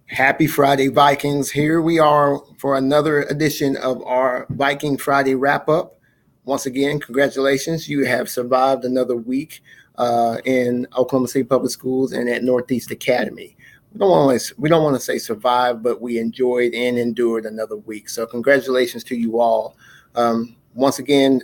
Happy Friday, Vikings. Here we are for another edition of our Viking Friday wrap up. Once again, congratulations. You have survived another week in Oklahoma City Public Schools and at Northeast Academy. We don't want to say survive, but we enjoyed and endured another week. So congratulations to you all. Once again,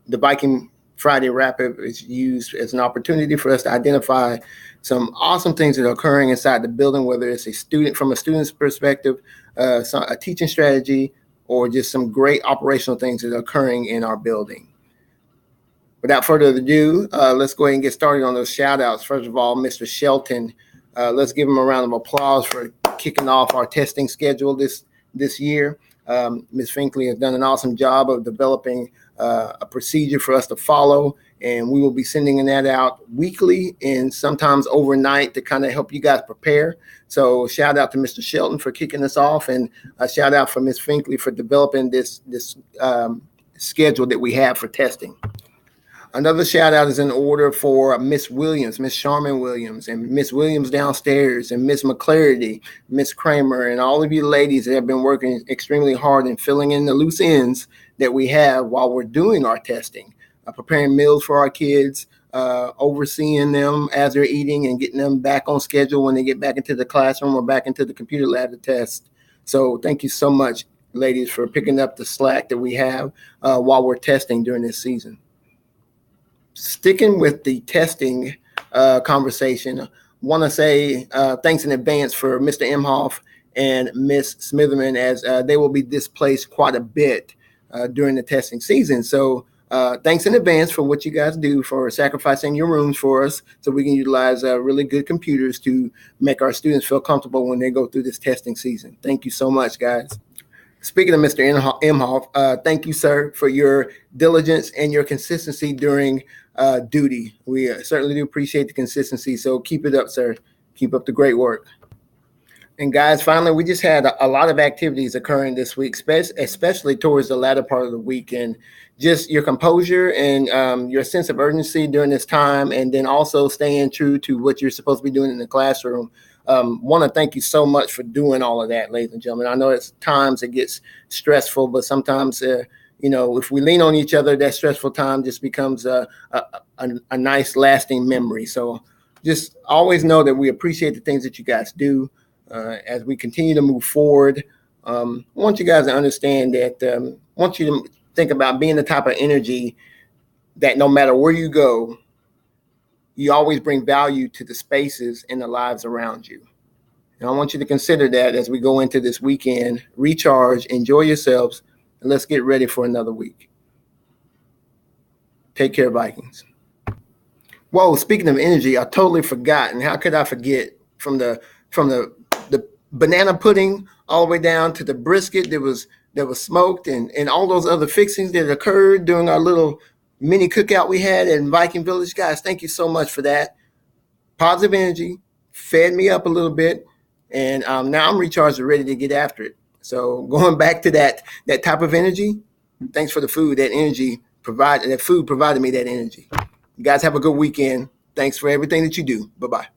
the Viking Friday wrap up is used as an opportunity for us to identify some awesome things that are occurring inside the building, whether it's a student from a student's perspective, a teaching strategy, or just some great operational things that are occurring in our building. Without further ado, let's go ahead and get started on those shout outs. First of all, Mr. Shelton, let's give him a round of applause for kicking off our testing schedule this year. Ms. Finkley has done an awesome job of developing a procedure for us to follow, and we will be sending that out weekly and sometimes overnight to kind of help you guys prepare. So shout out to Mr. Shelton for kicking us off, and a shout out for Ms. Finkley for developing this schedule that we have for testing. Another shout out is in order for Miss Williams, Miss Sharman Williams, and Miss Williams downstairs, and Miss McClarity, Miss Kramer, and all of you ladies that have been working extremely hard and filling in the loose ends that we have while we're doing our testing, preparing meals for our kids, overseeing them as they're eating and getting them back on schedule when they get back into the classroom or back into the computer lab to test. So thank you so much, ladies, for picking up the slack that we have while we're testing during this season. Sticking with the testing conversation, want to say thanks in advance for Mr. Imhoff and Miss Smitherman, as they will be displaced quite a bit during the testing season. So thanks in advance for what you guys do, for sacrificing your rooms for us so we can utilize really good computers to make our students feel comfortable when they go through this testing season. Thank you so much, guys. Speaking of Mr. Imhoff, thank you, sir, for your diligence and your consistency during duty. We certainly do appreciate the consistency. So keep it up, sir. Keep up the great work. And guys, finally, we just had a lot of activities occurring this week, especially towards the latter part of the week. And just your composure and your sense of urgency during this time, and then also staying true to what you're supposed to be doing in the classroom. Want to thank you so much for doing all of that, ladies and gentlemen. I know at times it gets stressful, but sometimes, if we lean on each other, that stressful time just becomes a nice lasting memory. So just always know that we appreciate the things that you guys do as we continue to move forward. I want you guys to understand that I want you to think about being the type of energy that no matter where you go, you always bring value to the spaces and the lives around you. And I want you to consider that as we go into this weekend. Recharge, enjoy yourselves, and let's get ready for another week. Take care, Vikings. Whoa, speaking of energy, I totally forgot. And how could I forget? From the banana pudding all the way down to the brisket that was smoked, and all those other fixings that occurred during our little mini cookout we had in Viking Village. Guys, thank you so much for that. Positive energy, fed me up a little bit, and now I'm recharged and ready to get after it. So going back to that type of energy, thanks for the food. That food provided me that energy. You guys have a good weekend. Thanks for everything that you do. Bye-bye.